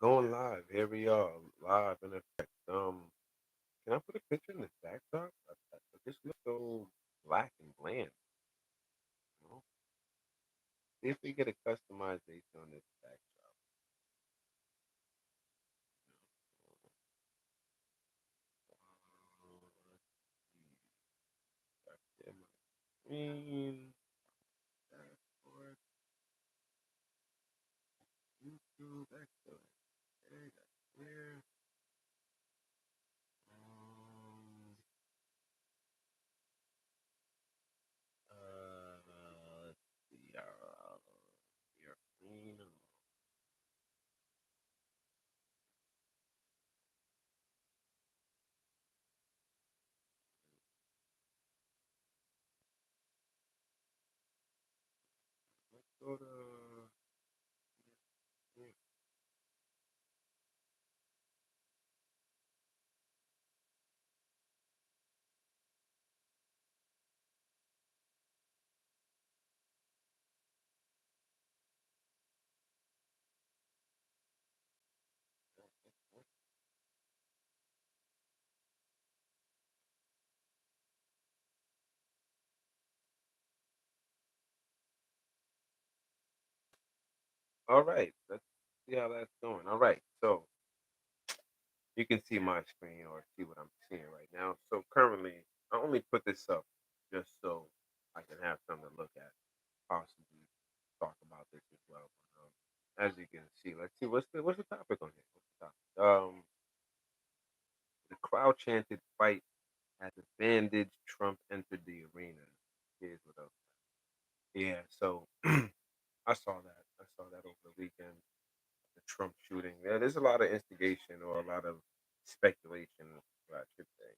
Going live. Here we are, live in effect. Can I put a picture in this backdrop? This looks so black and bland. You know? See if we get a customization on this backdrop. Let's see. Share my screen. Dashboard. YouTube. Excellent. Okay, that's clear. Um, let's see. Your screen. Let's go to. All right. Let's see how that's going. All right. So you can see my screen or see what I'm seeing right now. So currently, I only put this up just so I can have something to look at, possibly talk about this as well. As you can see, let's see what's the topic on here. What's the topic? The crowd chanted "fight" as a bandaged Trump entered the arena. Here's what else. Yeah, so I saw that. I saw that over the weekend. The Trump shooting. Yeah, there's a lot of instigation or a lot of speculation, what I should say,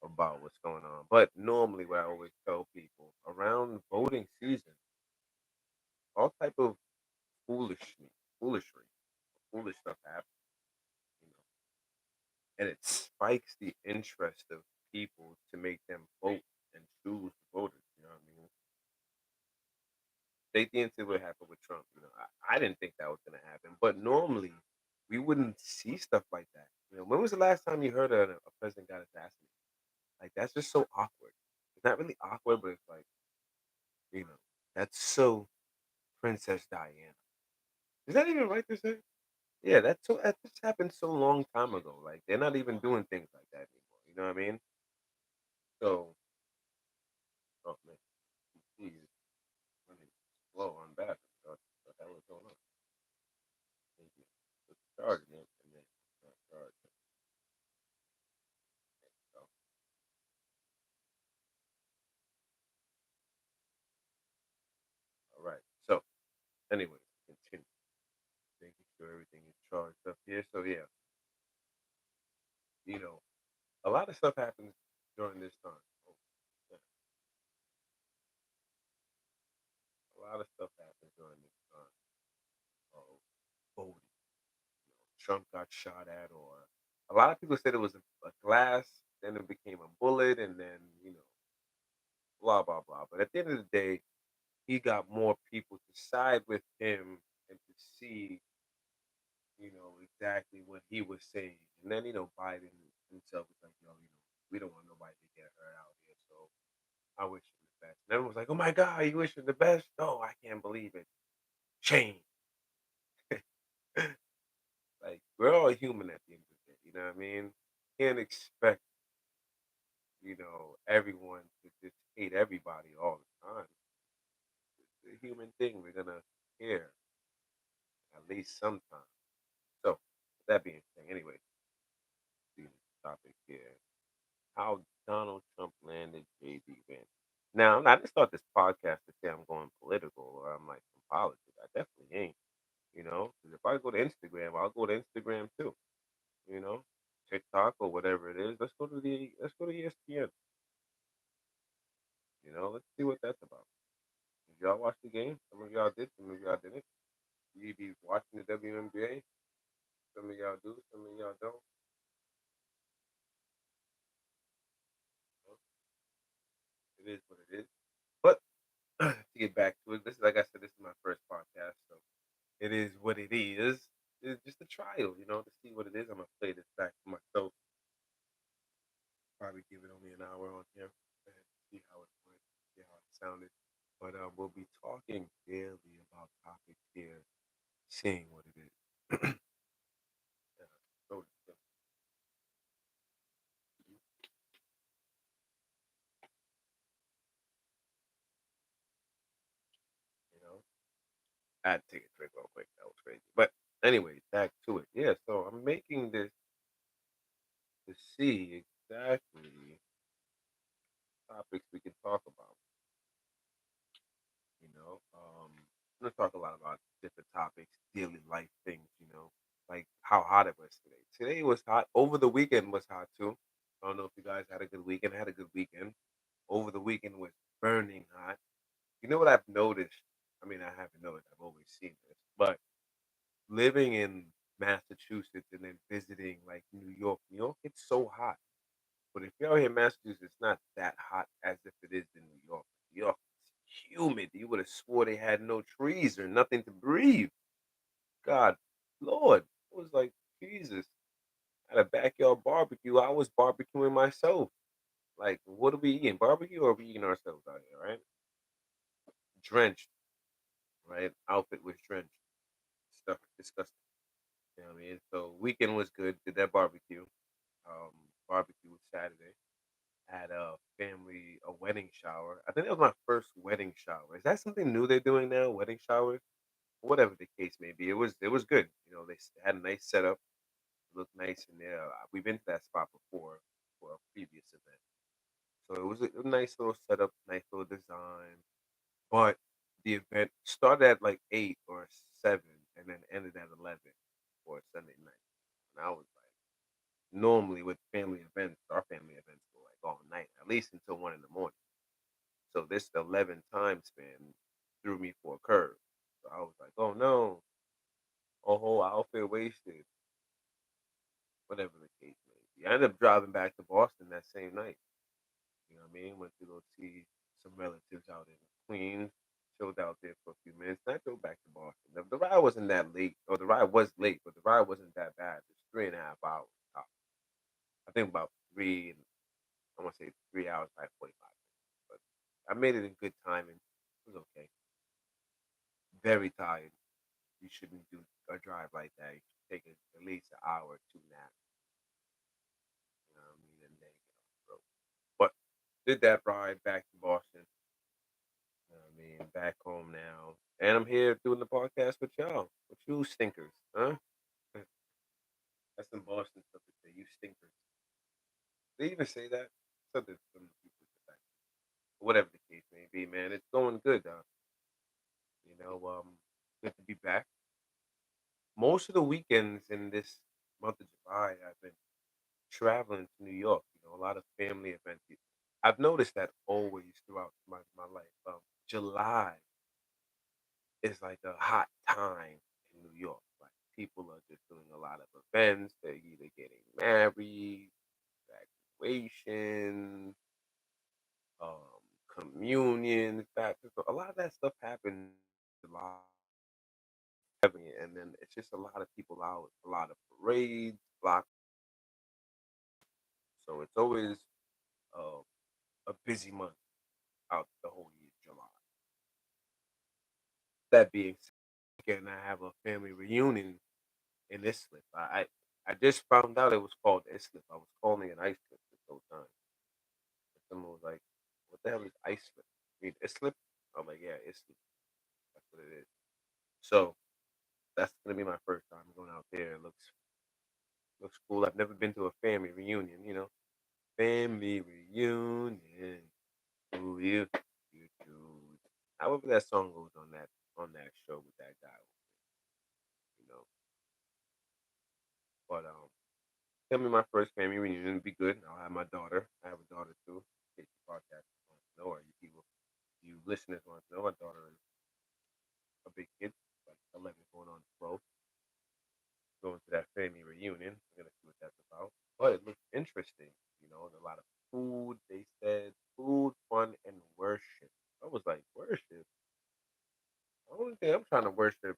about what's going on. But normally, what I always tell people around voting season, all type of foolishness, foolishry, foolish stuff happens, you know, and it spikes the interest of people to make them vote and choose voters. You know what I mean? They didn't see what happened with Trump. I didn't think that was going to happen. But normally, we wouldn't see stuff like that. When was the last time you heard a president got assassinated? Like that's just so awkward. It's not really awkward, but it's like you know that's so Princess Diana. Is that even right to say? Yeah, that just happened so long time ago. Like they're not even doing things like that anymore. You know what I mean? So, oh man, geez, running slow on battery. What the hell is going on? Thank you. It's charging it, and then it's not charging. So, all right. So, anyway, continue. Making sure everything is charged up here. So yeah, you know, a lot of stuff happens during this time. Oh, yeah, a lot of stuff happens during this time. Voting. Trump got shot at, or a lot of people said it was a glass, then it became a bullet, and then blah blah blah. But at the end of the day, he got more people to side with him and to see, exactly what he was saying. And then Biden himself was like, yo, we don't want nobody to get hurt out here, so I wish him the best. And everyone was like, oh my god, you wish him the best? No, I can't believe it. Shame. Like we're all human at the end of the day. You know what I mean? Can't expect everyone to just hate everybody all the time. It's a human thing. We're gonna care at least sometimes. So, with that being said, anyway, the topic here: how Donald Trump landed JB Vance. Now, I didn't start this podcast to say I'm going political or I'm like from politics. I definitely ain't. 'Cause if I go to Instagram, I'll go to Instagram too. You know, TikTok or whatever it is. Let's go to ESPN. Let's see what that's about. Did y'all watch the game? Some of y'all did. Some of y'all didn't. You be watching the WNBA. Some of y'all do. Some of y'all don't. It is what it is. But to get back to it, this is like I said, this is my first podcast, so it is what it is. It's just a trial, to see what it is. I'm gonna play this back for myself. Probably give it only an hour on here and see how it went, see how it sounded. But we'll be talking daily about topics here, seeing what it is. Yeah, so, you know, I had to take a drink real quick. That was crazy. But anyway, back to it. Yeah, so I'm making this to see exactly topics we can talk about. I'm gonna talk a lot about different topics, daily life things. Like how hot it was today. Today was hot. Over the weekend was hot too. I don't know if you guys had a good weekend. I had a good weekend. Over the weekend was burning hot. You know what I've noticed? I mean, I haven't noticed. I've always seen this, but living in Massachusetts and then visiting like New York, it's so hot. But if you're out here in Massachusetts, it's not that hot as if it is in New York. New York is humid. You would have swore they had no trees or nothing to breathe. God, Lord, it was like Jesus. At a backyard barbecue, I was barbecuing myself. Like, what are we eating? Barbecue or are we eating ourselves out here, right? Drenched, right? Outfit was drenched. Stuff disgusting. You know what I mean? So weekend was good. Did that barbecue. Um, Barbecue was Saturday. Had a wedding shower. I think that was my first wedding shower. Is that something new they're doing now? Wedding showers, whatever the case may be. It was good. Had a nice setup. Looked nice in there. We've been to that spot before for a previous event, so it was a nice little setup, nice little design. But the event started at like 8 or 7, and then ended at 11 for a Sunday night. And I was like, normally with family events, our family events go like all night, at least until 1 in the morning. So this 11 time span threw me for a curve. So I was like, oh no, a whole outfit wasted, whatever the case may be. I ended up driving back to Boston that same night. You know what I mean? Went to go see some relatives out in Queens, chilled out there for a few minutes. Then I drove back to Boston. The ride wasn't that late, or the ride was late, but the ride wasn't that bad. It's 3.5 hours. I think about three, I want to say 3 hours by 45 minutes. But I made it in good timing. It was okay. Very tired. You shouldn't do a drive like that. You should take at least an hour or two nap. You know what I mean? And then get on the road. But did that ride back to Boston. You know what I mean? Back home now. And I'm here doing the podcast with y'all. With you stinkers, huh? That's some Boston stuff to say. You stinkers. They even say that? Something from the people say. Whatever the case may be, man. It's going good. You know, good to be back. Most of the weekends in this month of July, I've been traveling to New York. A lot of family events. I've noticed that always throughout my life. July is like a hot time in New York. Like people are just doing a lot of events. They're either getting married, graduation, communion, baptism. A lot of that stuff happens in July. And then it's just a lot of people out, a lot of parades, block. So it's always uh, a busy month out the whole year, July. That being said, again, I have a family reunion in Islip. I just found out it was called Islip. I was calling it Islip this whole time. And someone was like, "What the hell is Islip? You mean Islip?" I'm like, "Yeah, Islip. That's what it is." So that's gonna be my first time going out there. It looks cool. I've never been to a family reunion. Family reunion. Who you choose? However that song goes on that show with that guy, you know. But tell me my first family reunion would be good. I'll have my daughter. I have a daughter too. In case you podcast want to know, or you people, you listeners want to know, my daughter is a big kid, like 11 going on 12, going to that family reunion. We're gonna see what that's about. But it looks interesting. A lot of food. They said food, fun, and worship. I was like, worship. The only thing I'm trying to worship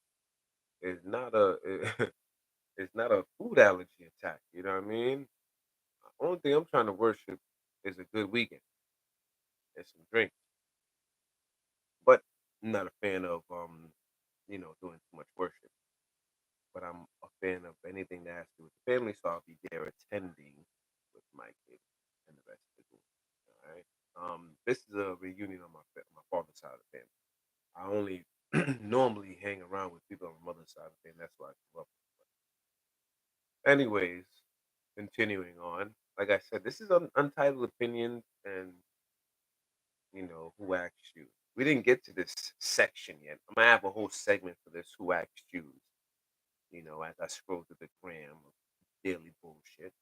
is not a not a food allergy attack. You know what I mean? Only thing I'm trying to worship is a good weekend and some drinks. But I'm not a fan of doing too much worship. But I'm a fan of anything that has to do with the family, so I'll be there attending with my kids and the rest of the group. All right. This is a reunion on my father's side of the family. I only normally hang around with people on my mother's side of the family. That's why I grew up. Anyways, continuing on. Like I said, this is untitled opinions and who asked you. We didn't get to this section yet. I'm gonna have a whole segment for this who asked you. As I scroll through the gram of daily bullshit.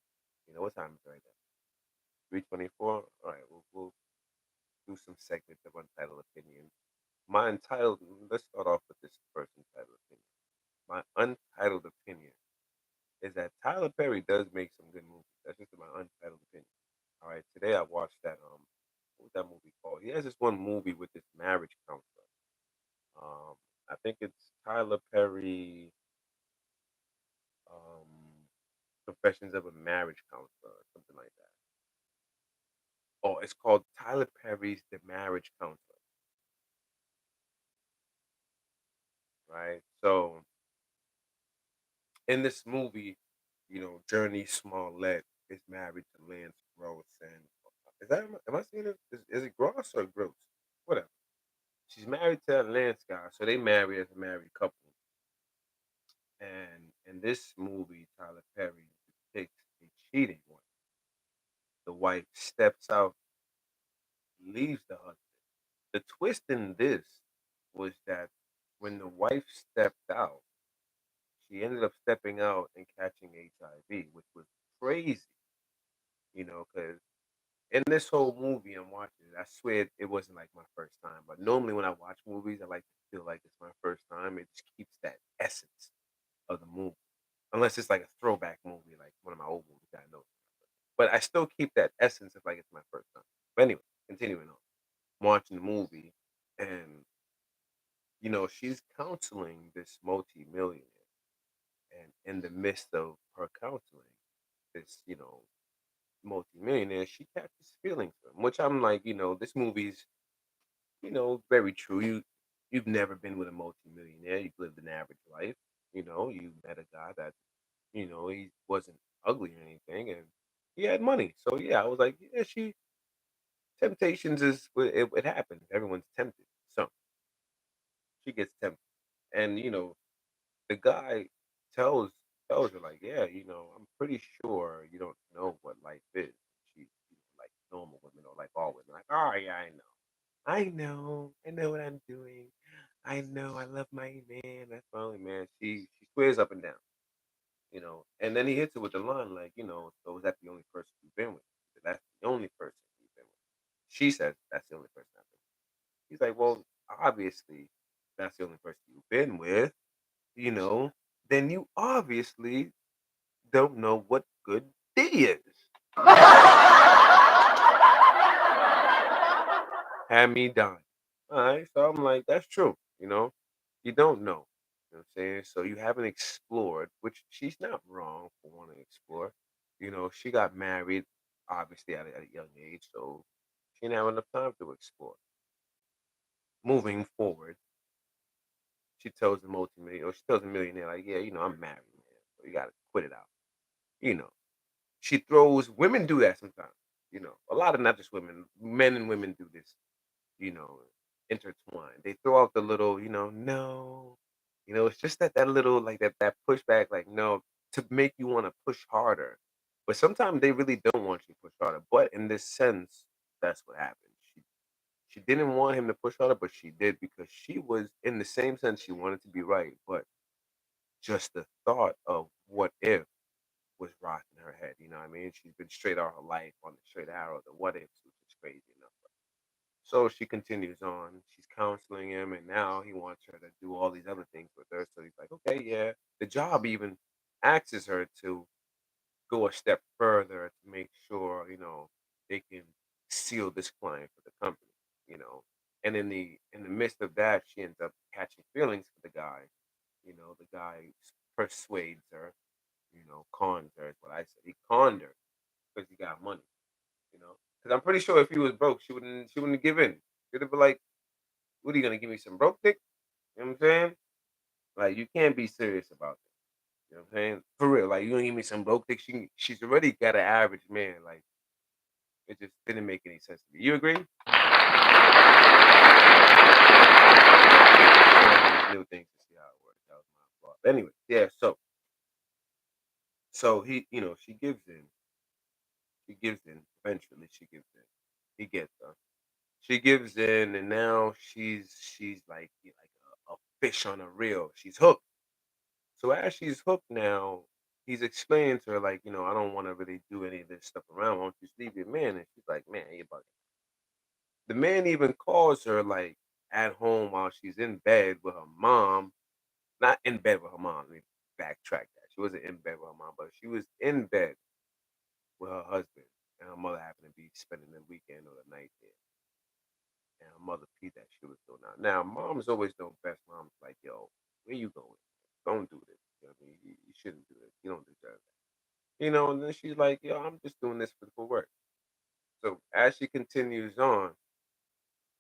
What time is it right now? 3:24. All right, we'll do some segments of untitled opinions. My entitled. Let's start off with this first entitled opinion. My untitled opinion is that Tyler Perry does make some good movies. That's just my untitled opinion. All right, today I watched that. What was that movie called? He has this one movie with this marriage counselor. Um, I think it's Tyler Perry. Um, Confessions of a Marriage Counselor, or something like that. Oh, it's called Tyler Perry's The Marriage Counselor, right? So in this movie, Journey Smollett is married to Lance Gross, and is that am I saying it? Is it Gross or Gross? Whatever. She's married to that Lance guy, so they marry as a married couple. And in this movie, Tyler Perry depicts a cheating wife. The wife steps out, leaves the husband. The twist in this was that when the wife stepped out, she ended up stepping out and catching HIV, which was crazy, because in this whole movie I'm watching, I swear it wasn't like my first time. But normally when I watch movies, I like to feel like it's my first time. It just keeps that essence of the movie, unless it's like a throwback movie, like one of my old movies that I know. But I still keep that essence of like it's my first time. But anyway, continuing on, I'm watching the movie, and she's counseling this multi-millionaire, and in the midst of her counseling this, multi-millionaire, she catches feelings for him, which I'm like, this movie's, very true. You've never been with a multi-millionaire. You've lived an average life. You met a guy that, he wasn't ugly or anything, and he had money. So yeah, I was like, yeah, she temptations is it happens. Everyone's tempted. So she gets tempted. And the guy tells tells her like, yeah, I'm pretty sure you don't know what life is. She, like normal women or like all women, like, oh yeah, I know what I'm doing. I know, I love my man. That's my only man. She swears up and down, and then he hits her with the line like, so is that the only person you've been with? He said, that's the only person you've been with. She says that's the only person I've been with. He's like, well, obviously, that's the only person you've been with you know, then you obviously don't know what good D is. Had me dying. All right, so I'm like, that's true. You don't know. You know what I'm saying? So you haven't explored, which she's not wrong for wanting to explore. She got married, obviously at a young age, so she didn't have enough time to explore. Moving forward, she tells the multimillionaire, or she tells the millionaire, like, yeah, I'm married, man. So you got to quit it out. You know, She throws women do that sometimes, A lot of not just women, men and women do this, you know, intertwined. They throw out the little, no. It's just that little like that pushback, like no, to make you want to push harder. But sometimes they really don't want you to push harder. But in this sense, that's what happened. She didn't want him to push harder, but she did because she was in the same sense she wanted to be right, but just the thought of what if was rocking her head. You know what I mean? She's been straight all her life on the straight arrow, the what ifs, which is crazy enough. So she continues on. She's counseling him, and now he wants her to do all these other things with her. So he's like, okay, yeah. The job even asks her to go a step further to make sure, they can seal this client for the company, you know. And in the midst of that, she ends up catching feelings for the guy. The guy persuades her, Conned her is what I said. He conned her because he got money. Because I'm pretty sure if he was broke, she wouldn't give in. She'd have been like, "What are you gonna give me some broke dick?" You know what I'm saying? Like you can't be serious about that. You know what I'm saying? For real, like you gonna give me some broke dick? She's already got an average man. Like it just didn't make any sense to me. You agree? These new things to see how it works. That was my fault. Anyway, yeah. So she gives in. She gives in. Eventually, she gives in. He gets her. She gives in, and now she's like a fish on a reel. She's hooked. So as she's hooked now, he's explaining to her like, I don't want to really do any of this stuff around. Why don't you just leave your man? And she's like, man, you bugging. The man even calls her like at home while she's in bed with her mom. Not in bed with her mom. Let me backtrack that. She wasn't in bed with her mom, but she was in bed with her husband, and her mother happened to be spending the weekend or the night there. And her mother peed that she was doing that. Now, moms always know best. Mom's like, yo, where you going? Don't do this. You know what I mean? You shouldn't do this. You don't deserve that. And then she's like, yo, I'm just doing this for work. So as she continues on,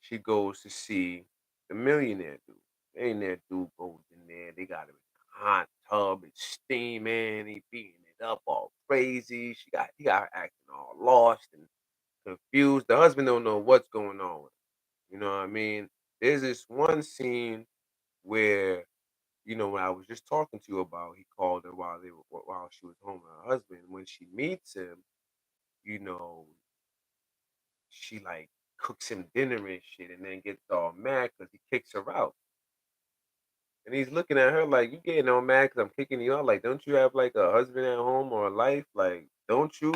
she goes to see the millionaire dude. Millionaire dude goes in there. They got him in a hot tub. It's steaming. He beating it up all crazy. He got her acting all lost and confused. The husband don't know what's going on with her. You know what I mean? There's this one scene where, when I was just talking to you about, he called her while she was home with her husband. When she meets him, you know, she like cooks him dinner and shit, and then gets all mad because he kicks her out. And he's looking at her like, "You getting all mad because I'm kicking you out? Like, don't you have like a husband at home or a life? Like, don't you?"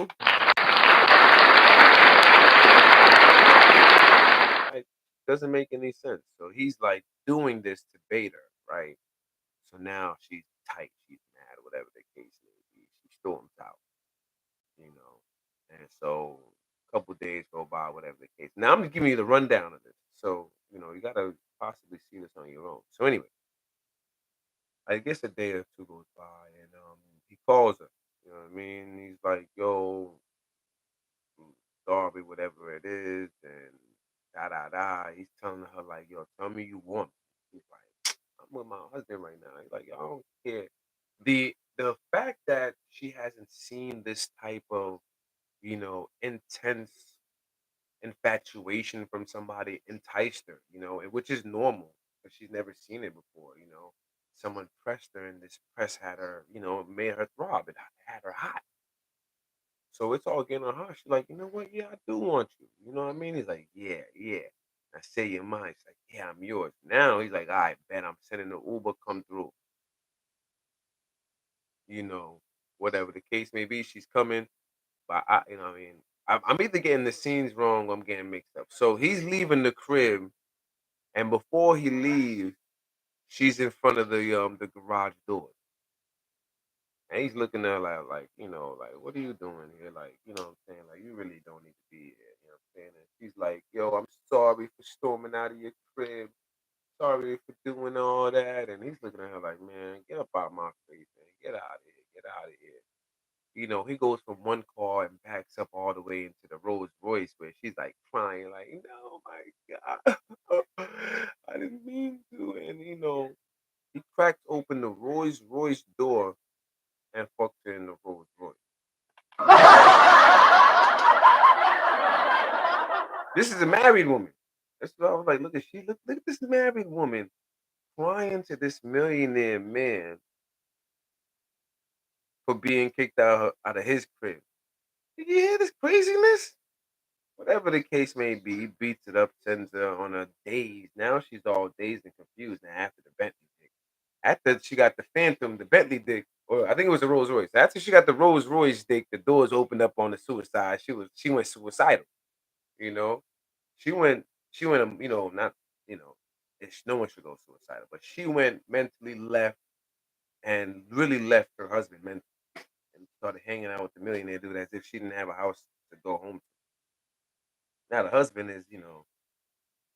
Like, doesn't make any sense. So he's like doing this to bait her, right? So now she's tight, she's mad, whatever the case may be. She storms out, you know. And so a couple days go by, whatever the case. Now I'm just giving you the rundown of this. So, you gotta possibly see this on your own. So anyway, I guess a day or two goes by and he calls her. You know what I mean? He's like, yo, sorry, whatever it is, and da da da. He's telling her like, yo, tell me you want me. He's like, I'm with my husband right now. He's like, yo, I don't care. The fact that she hasn't seen this type of, intense infatuation from somebody enticed her, which is normal because she's never seen it before. Someone pressed her and this press had her, made her throb. It had her hot. So it's all getting on her. She's like, you know what? Yeah, I do want you. You know what I mean? He's like, yeah, yeah. I say your mind. She's like, yeah, I'm yours. Now he's like, all right, bet I'm sending the Uber come through. You know, whatever the case may be, she's coming. But what I mean, I'm either getting the scenes wrong or I'm getting mixed up. So he's leaving the crib, and before he leaves, she's in front of the garage door. And he's looking at her like, what are you doing here? Like, you know what I'm saying? Like, you really don't need to be here. You know what I'm saying? And she's like, yo, I'm sorry for storming out of your crib. Sorry for doing all that. And he's looking at her like, man, get up out my face, man. Get out of here. Get out of here. He goes from one car and backs up all the way into the Rolls Royce where she's like crying, like, no, my God. I didn't mean to. And, he cracks open the Rolls Royce door and fucked her in the Rolls Royce. This is a married woman. That's what I was like. Look at this married woman crying to this millionaire man for being kicked out of his crib. Did you hear this craziness? Whatever the case may be, he beats it up, sends her on a daze. Now she's all dazed and confused. Now after the Bentley dick, after she got the Phantom, the Bentley dick, or I think it was the Rolls Royce. After she got the Rolls Royce dick, the doors opened up on the suicide. She went suicidal. You know, she went. Not you know, no one should go suicidal, but she went mentally left and really left her husband mentally and started hanging out with the millionaire dude as if she didn't have a house to go home to. Now the husband is,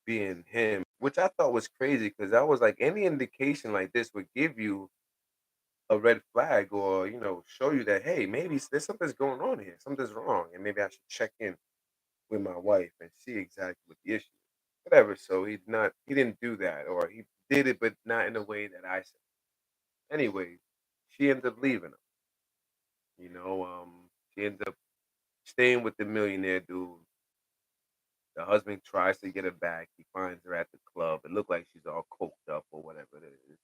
being him, which I thought was crazy because I was like, any indication like this would give you a red flag or, show you that, hey, maybe there's something's going on here. Something's wrong. And maybe I should check in with my wife and see exactly what the issue is. Whatever. So he didn't do that, or he did it, but not in a way that I said. Anyway, she ended up leaving him. She ended up staying with the millionaire dude. The husband tries to get her back. He finds her at the club. It looked like she's all coked up or whatever it is.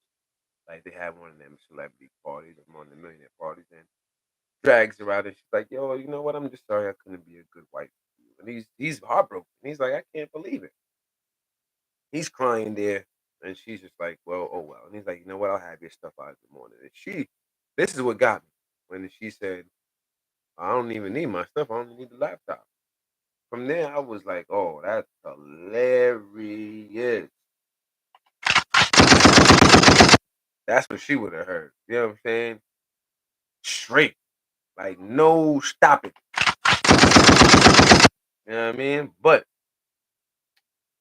Like they had one of them celebrity parties or one of the millionaire parties, and drags her out, and she's like, "Yo, you know what? I'm just sorry I couldn't be a good wife for you." And he's heartbroken. He's like, "I can't believe it." He's crying there, and she's just like, "Well, oh well." And he's like, "You know what? I'll have your stuff out in the morning." And this is what got me when she said, "I don't even need my stuff. I only need the laptop." From there, I was like, "Oh, that's hilarious." That's what she would have heard. You know what I'm saying? Straight, like no stopping. You know what I mean? But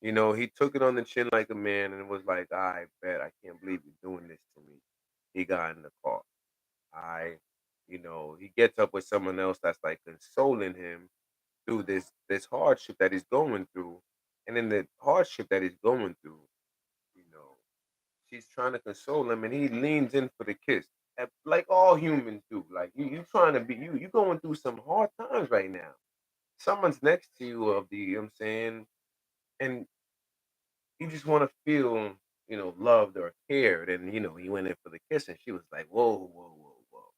he took it on the chin like a man and was like, I bet I can't believe you're doing this to me. He got in the car. I, he gets up with someone else that's like consoling him through this hardship that he's going through. And in the hardship that he's going through, you know, she's trying to console him and he leans in for the kiss. Like all humans do. Like you trying to be you going through some hard times right now. Someone's next to you you know what I'm saying? And you just want to feel, loved or cared. And, he went in for the kiss and she was like, whoa, whoa, whoa, whoa.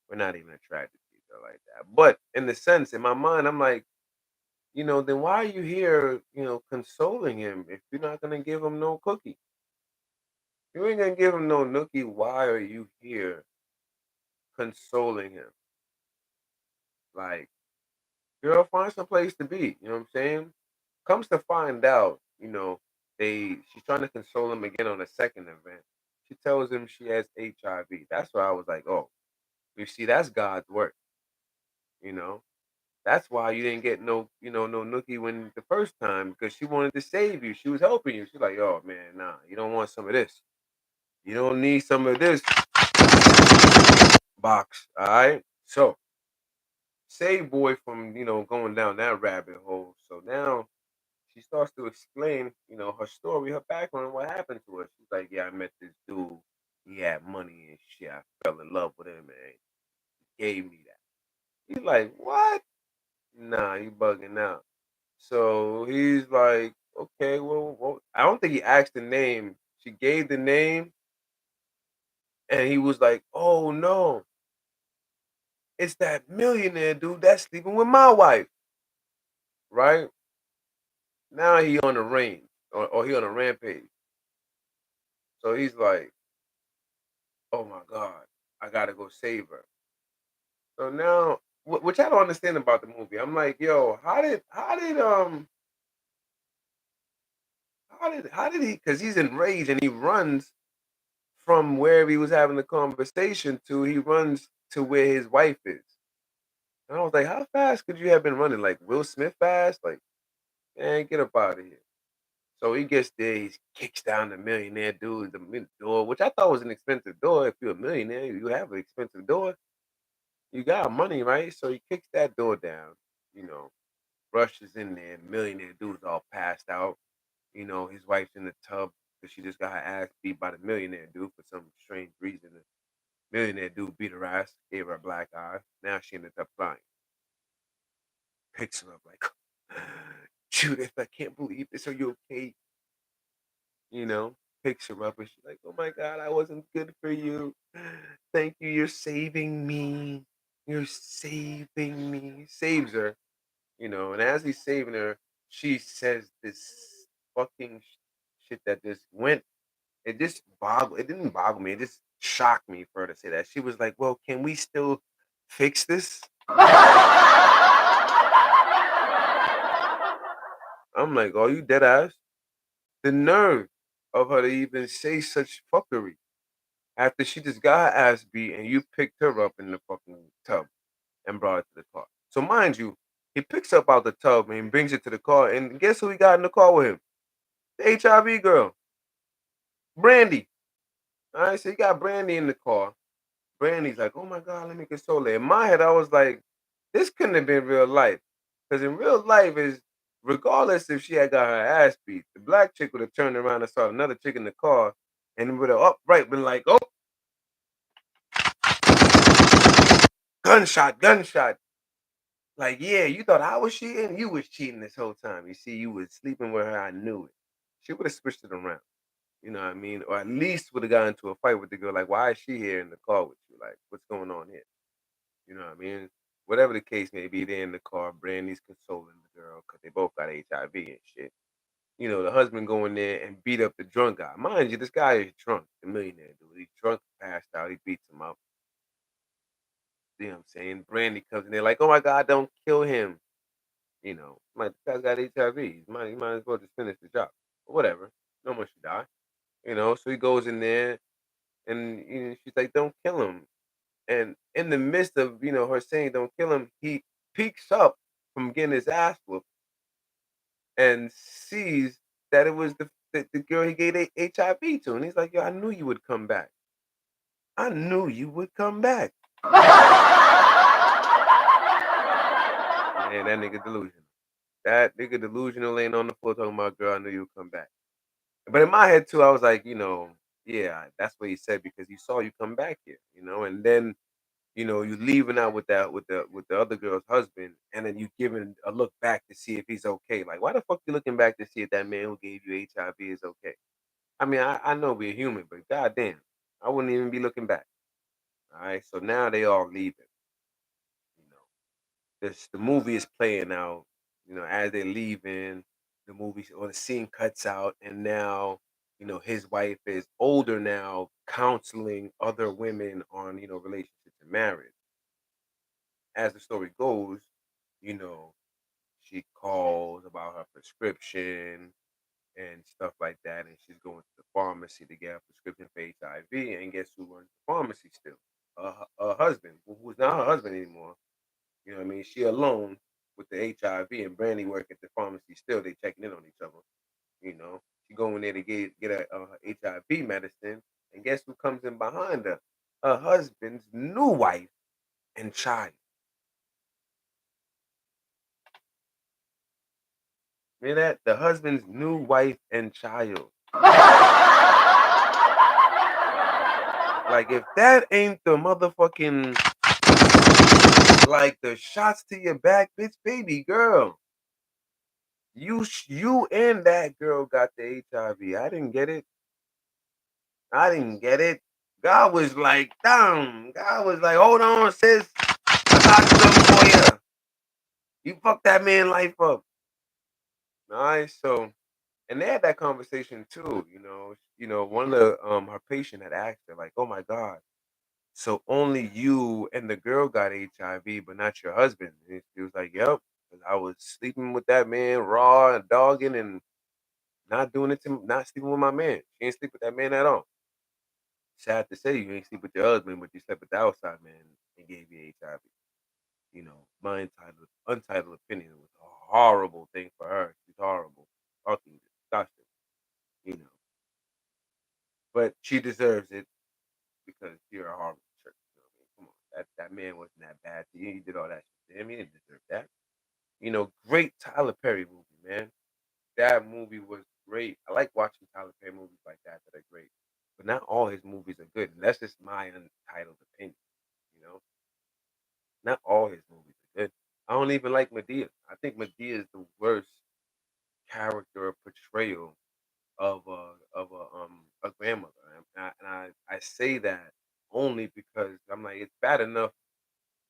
We're not even attracted to each other like that. But in the sense, in my mind, I'm like, then why are you here, consoling him if you're not going to give him no cookie? You ain't going to give him no nookie. Why are you here consoling him? Like, girl, find some place to be. You know what I'm saying? Comes to find out, she's trying to console him again on a second event. She tells him she has HIV. That's why I was like, oh, you see, that's God's work, you know. That's why you didn't get no nookie when the first time because she wanted to save you. She was helping you. She's like, oh man, nah, you don't want some of this. You don't need some of this box. All right. So save boy from going down that rabbit hole. So now she starts to explain, her story, her background, what happened to her. She's like, yeah, I met this dude. He had money and shit. I fell in love with him and he gave me that. He's like, what? Nah, you bugging out. So he's like, okay, well, I don't think he asked the name. She gave the name and he was like, oh no, it's that millionaire dude that's sleeping with my wife, right? Now he on the range or he on a rampage. So he's like, oh my God, I gotta go save her. So now, which I don't understand about the movie. I'm like, yo, how did he? Because he's enraged and he runs from where he was having the conversation to he runs to where his wife is. And I was like, how fast could you have been running? Like Will Smith fast? Like, man, get up out of here. So he gets there, he kicks down the millionaire dude, door, which I thought was an expensive door. If you're a millionaire, you have an expensive door. You got money, right? So he kicks that door down, you know, rushes in there, millionaire dude's all passed out. His wife's in the tub because she just got her ass beat by the millionaire dude for some strange reason. The millionaire dude beat her ass, gave her a black eye. Now she ended up crying. Picks her up like, Judith, I can't believe this. Are you okay? You know, Picks her up and she's like, oh my God, I wasn't good for you. Thank you. You're saving me. You're saving me. Saves her. And as he's saving her, she says this fucking shit that just went. It didn't boggle me. It just shocked me for her to say that. She was like, "Well, can we still fix this?" I'm like, "Are you dead ass?" The nerve of her to even say such fuckery after she just got her ass beat and you picked her up in the fucking tub and brought her to the car. So mind you, he picks her up out the tub and brings her to the car, and guess who he got in the car with him? The HIV girl, Brandy. All right, so he got Brandy in the car. Brandy's like, "Oh my god, let me console her." In my head, I was like, "This couldn't have been real life, because in real life is regardless if she had got her ass beat, the black chick would have turned around and saw another chick in the car and would have upright been like, "Oh, gunshot, gunshot." Like, yeah, you thought I was cheating? You was cheating this whole time. You see, you was sleeping with her. I knew it. She would have switched it around. You know what I mean? Or at least would have got into a fight with the girl. Like, why is she here in the car with you? Like, what's going on here? You know what I mean? Whatever the case may be, they're in the car. Brandy's consoling the girl because they both got HIV and shit. You know, the husband go in there and beat up the drunk guy. Mind you, this guy is drunk, the millionaire dude. He's drunk, passed out. He beats him up. You know what I'm saying? Brandy comes in there like, oh my God, don't kill him. You know, like, this guy's got HIV. He might as well just finish the job. But whatever. No one should die. You know, so he goes in there and she's like, don't kill him. And in the midst of, her saying don't kill him, he peeks up from getting his ass whooped and sees that it was the girl he gave HIV to. And he's like, yo, I knew you would come back. I knew you would come back. Man, that nigga delusional. That nigga delusional laying on the floor talking about, girl, I knew you would come back. But in my head too, I was like, yeah, that's what he said because he saw you come back here. And then you leaving out with that with the other girl's husband, and then you giving a look back to see if he's okay. Like, why the fuck you looking back to see if that man who gave you HIV is okay? I mean, I know we're human, but goddamn, I wouldn't even be looking back. All right, so now they all leaving. You know, the movie is playing out. As they're leaving, the movie or the scene cuts out, and now his wife is older now, counseling other women on relationships and marriage. As the story goes, you know, she calls about her prescription and stuff like that, and she's going to the pharmacy to get a prescription for HIV. And guess who runs the pharmacy still? Her husband, who's not her husband anymore. You know what I mean? She alone with the HIV, and Brandy work at the pharmacy still. They checking in on each other. She going there to get a HIV medicine, and guess who comes in behind her? Her husband's new wife and child. Hear that? The husband's new wife and child. Like, if that ain't the motherfucking, like, the shots to your back, bitch, baby girl. You and that girl got the HIV. I didn't get it. I didn't get it. God was like, damn. God was like, hold on, sis. I got something for you. You fucked that man life up. Nice. So, and they had that conversation too. One of the her patient had asked her, like, oh my God. So only you and the girl got HIV, but not your husband. And she was like, "Yep, 'cause I was sleeping with that man, raw and dogging, and not sleeping with my man. She ain't sleep with that man at all. Sad to say, you ain't sleep with your husband, but you slept with the outside man and gave you HIV. My untitled opinion was a horrible thing for her. She's horrible, fucking disgusting. You know, but she deserves it because you're a horrible church. Come on, that man wasn't that bad to you. You did all that shit to him. He didn't deserve that. Great Tyler Perry movie, man. That movie was great. I like watching Tyler Perry movies like that are great. But not all his movies are good. And that's just my untitled opinion. You know, not all his movies are good. I don't even like Medea. I think Medea is the worst character or portrayal of a grandmother. And I say that only because I'm like, it's bad enough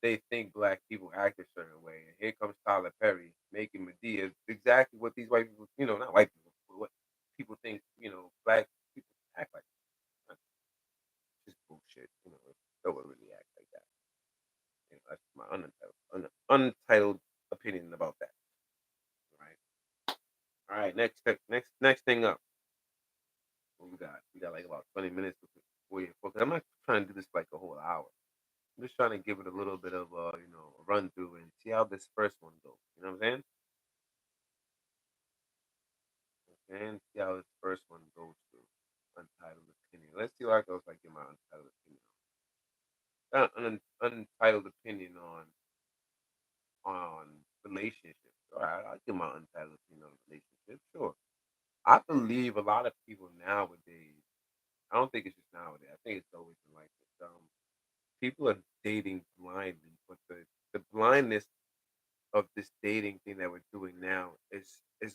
they think black people act a certain way. And here comes Tyler Perry making Medea exactly what these white people, not white people, but what people think, black people act like. That's just bullshit. No one really act like that. That's my untitled opinion about that. Right. All right. Next thing up. What we got? We got like about 20 minutes before you focus. I'm not trying to do this for like a whole hour. I'm just trying to give it a little bit of a run through and see how this first one goes. You know what I'm saying? And see how this first one goes through. Untitled opinion. Let's see how it goes. Like in my untitled opinion. an untitled opinion on relationships. All right, I'll give my untitled opinion on relationships. Sure. I believe a lot of people nowadays. I don't think it's just nowadays. I think it's always been like this. People are dating blindly, but the blindness of this dating thing that we're doing now is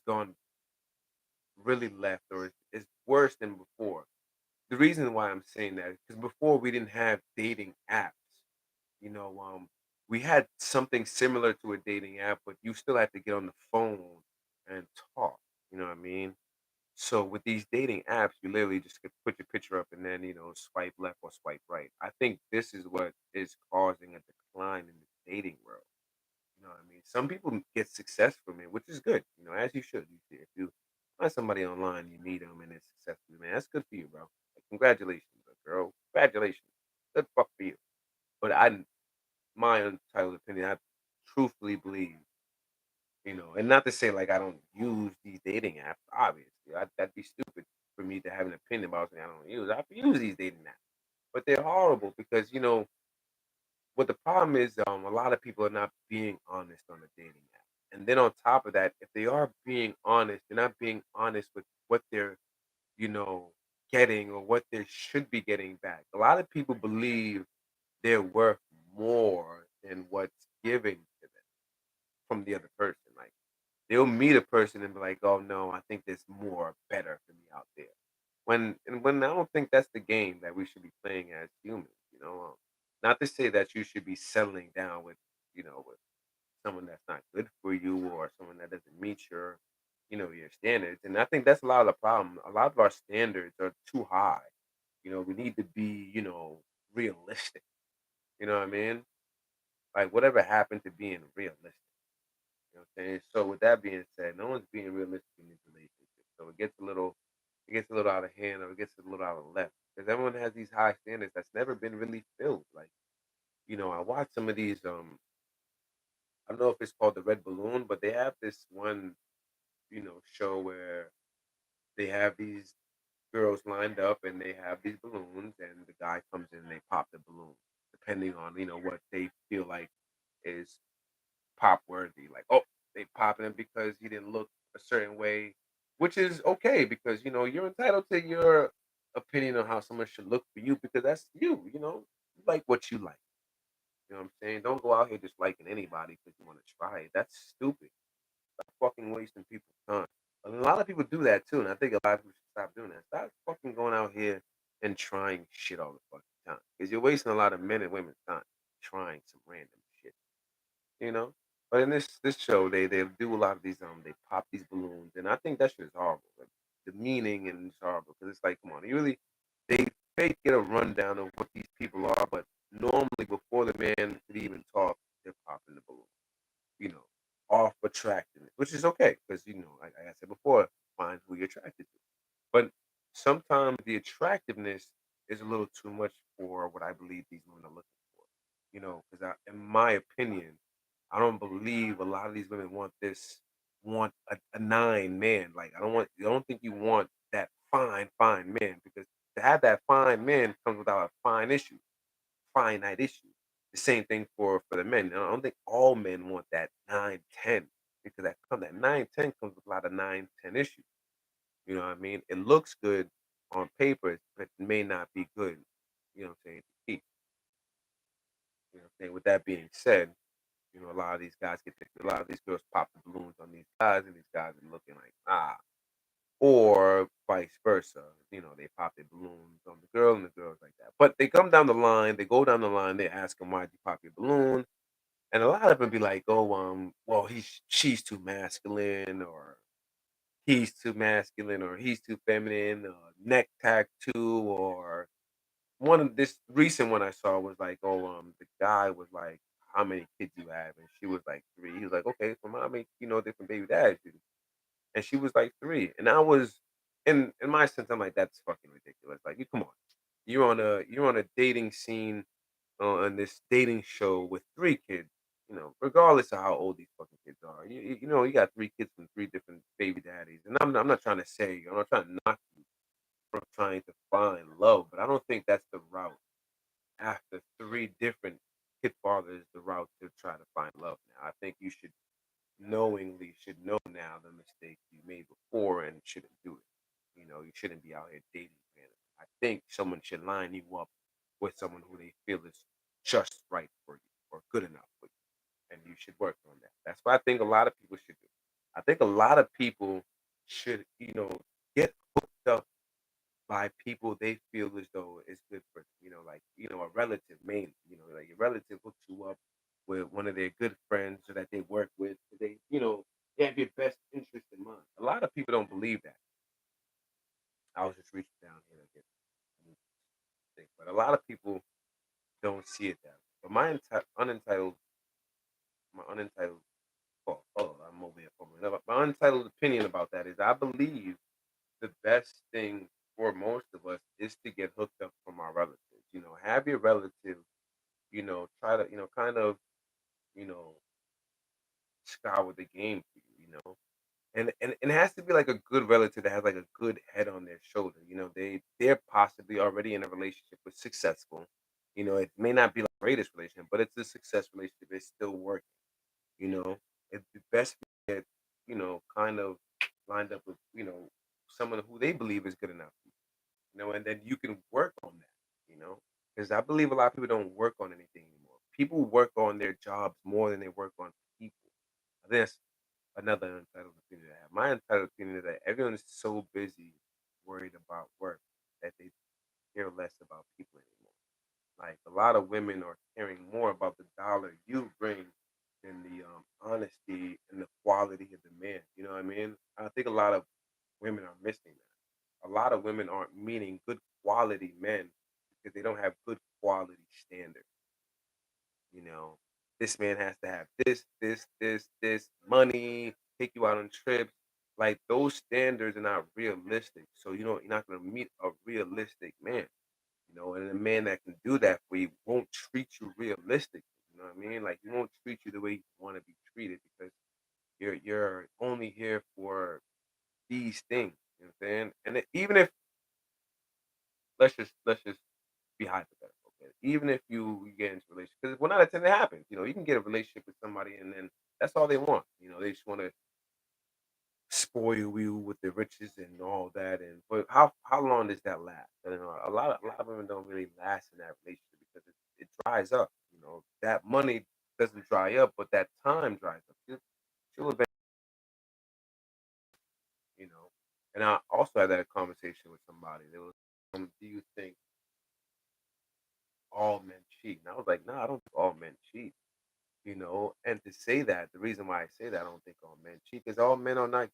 gone really left, or is worse than before. The reason why I'm saying that is because before we didn't have dating apps. You know, we had something similar to a dating app, but you still had to get on the phone and talk. You know what I mean? So with these dating apps, you literally just could put your picture up and then swipe left or swipe right. I think this is what is causing a decline in the dating world. You know what I mean? Some people get success from it, which is good. As you should. If you find somebody online, you meet them and it's successful, man. That's good for you, bro. Like, congratulations, girl. Congratulations. Good fuck for you. But my untitled opinion, I truthfully believe, and not to say like I don't use these dating apps. Obviously, that'd be stupid for me to have an opinion about something I don't use. I use these dating apps, but they're horrible because what the problem is. A lot of people are not being honest on the dating app, and then on top of that, if they are being honest, they're not being honest with what they're you know getting or what they should be getting back. A lot of people believe they're worth more than what's giving to them from the other person. Like they'll meet a person and be like, "Oh no, I think there's more better for me out there." When I don't think that's the game that we should be playing as humans. Not to say that you should be settling down with someone that's not good for you or someone that doesn't meet your standards. And I think that's a lot of the problem. A lot of our standards are too high. We need to be realistic. You know what I mean? Like whatever happened to being realistic. You know what I'm saying? So with that being said, no one's being realistic in these relationships. So it gets a little out of hand, or it gets a little out of left. Because everyone has these high standards that's never been really filled. Like, I watch some of these I don't know if it's called the Red Balloon, but they have this one, show where they have these girls lined up and they have these balloons and the guy comes in and they pop the balloon, depending on, what they feel like is pop worthy. Like, oh, they popping him because he didn't look a certain way, which is okay because you're entitled to your opinion on how someone should look for you because that's you. You like what you like. You know what I'm saying? Don't go out here just liking anybody because you want to try it. That's stupid. Stop fucking wasting people's time. And a lot of people do that too, and I think a lot of people should stop doing that. Stop fucking going out here and trying shit all the fucking time because you're wasting a lot of men and women's time trying some random shit you know. But in this show, they do a lot of these they pop these balloons, and I think that shit is horrible. Like, the meaning and it's horrible because it's like, come on, you really they fake get a rundown of what these people are, but normally before the man could even talk, they're popping the balloon, you know, off attracting it, which is okay because like I said before, find who you're attracted to. But sometimes the attractiveness is a little too much for what I believe these women are looking for. Because in my opinion, I don't believe a lot of these women want a nine man. Like I don't think you want that fine man because to have that fine man comes without a finite issue. The same thing for the men. I don't think all men want that 9-10 because that 9-10 comes with a lot of 9-10 issues. You know what I mean? It looks good on paper, but it may not be good, what I'm saying, to keep. You know what I'm saying? With that being said, a lot of these a lot of these girls pop the balloons on these guys, and these guys are looking like, ah. Or vice versa. They pop their balloons on the girl and the girls like that. But they come down the line, they go down the line, they ask them, why'd you pop your balloon? And a lot of them be like, oh, well, she's too masculine, or he's too masculine, or he's too feminine, neck tattoo, or one of this recent one I saw was like, oh, the guy was like, how many kids you have? And she was like three. He was like, okay, so how many, different baby dads you? And she was like three. And I was in my sense, I'm like, that's fucking ridiculous. Like, you come on. You're on a dating scene on this dating show with three kids, regardless of how old these fucking kids are. You got three kids from three different baby daddies. And I'm not trying to say, I'm not trying to knock you from trying to find love, but I don't think that's the route after three different kid fathers the route to try to find love now. I think you should know now the mistakes you made before and shouldn't do it. You shouldn't be out here dating randomly. I think someone should line you up with someone who they feel is just right for you or good enough for you. And you should work on that. That's what I think a lot of people should do. I think a lot of people should, get hooked up by people they feel as though it's good for them. Like, a relative mainly. Like your relative hooks you up with one of their good friends or that they work with. They have your best interest in mind. A lot of people don't believe that. I was just reaching down here to get a thing. But a lot of people don't see it that way. But my unentitled I'm over here fumbling up. My untitled opinion about that is I believe the best thing for most of us is to get hooked up from our relatives. Have your relative, try to, kind of, you know, scour the game for you, and it has to be like a good relative that has like a good head on their shoulder. They're possibly already in a relationship with successful. It may not be like the greatest relationship, but it's a success relationship. It's still working. You know, it's the best to get, kind of lined up with, someone who they believe is good enough. And then you can work on that, because I believe a lot of people don't work on anything anymore. People work on their jobs more than they work on people. I think that's another entitled opinion I have. My entitled opinion is that everyone is so busy worried about work that they care less about people anymore. Like a lot of women are caring more about the dollar you bring than the honesty and the quality of the man. You know what I mean? I think a lot of women are missing that. A lot of women aren't meeting good quality men because they don't have good quality standards. You know, this man has to have this, money, take you out on trips. Like those standards are not realistic. So you're not gonna meet a realistic man. And a man that can do that for you won't treat you realistic. You know what I mean? Like he won't treat you the way you want to be treated because you're only here for these things. You know what I'm saying? And even if let's just be hypothetical. Okay? Even if you get into a relationship, because 1 out of 10 it happens. You can get a relationship with somebody and then that's all they want. They just want to spoil you with the riches and all that. And but how long does that last? A lot of women don't really last in that relationship because it dries up. That money doesn't dry up, but that time dries up. She'll eventually, you know. And I also had that conversation with somebody. There was, do you think all men cheat? And I was like, no, I don't think all men cheat. And to say that, the reason why I say that I don't think all men cheat is all men are not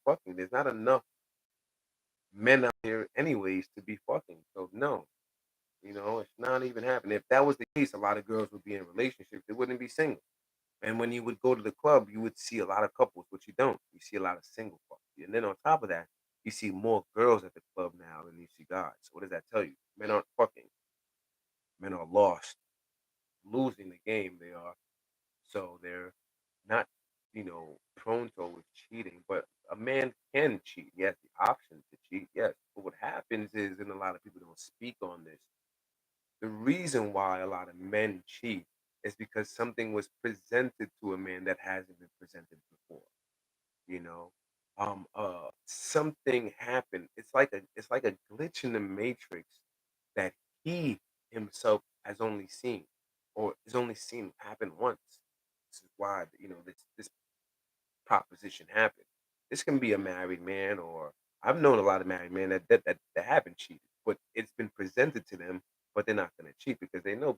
fucking. There's not enough men out here anyways to be fucking. So no, it's not even happening. If that was the case, a lot of girls would be in relationships. They wouldn't be single. And when you would go to the club, you would see a lot of couples, but you don't. You see a lot of single couples. And then on top of that, you see more girls at the club now than you see guys. So what does that tell you? Men aren't fucking. Men are lost, losing the game. They are. So they're not, prone to always cheating. But a man can cheat. He has the option to cheat. Yes. But what happens is, and a lot of people don't speak on this, the reason why a lot of men cheat is because something was presented to a man that hasn't been presented before. You know, something happened. It's like a glitch in the matrix that he himself has only seen, or is only seen happen once. This is why this proposition happen. This can be a married man, or I've known a lot of married men that haven't cheated, but it's been presented to them, but they're not going to cheat because they know,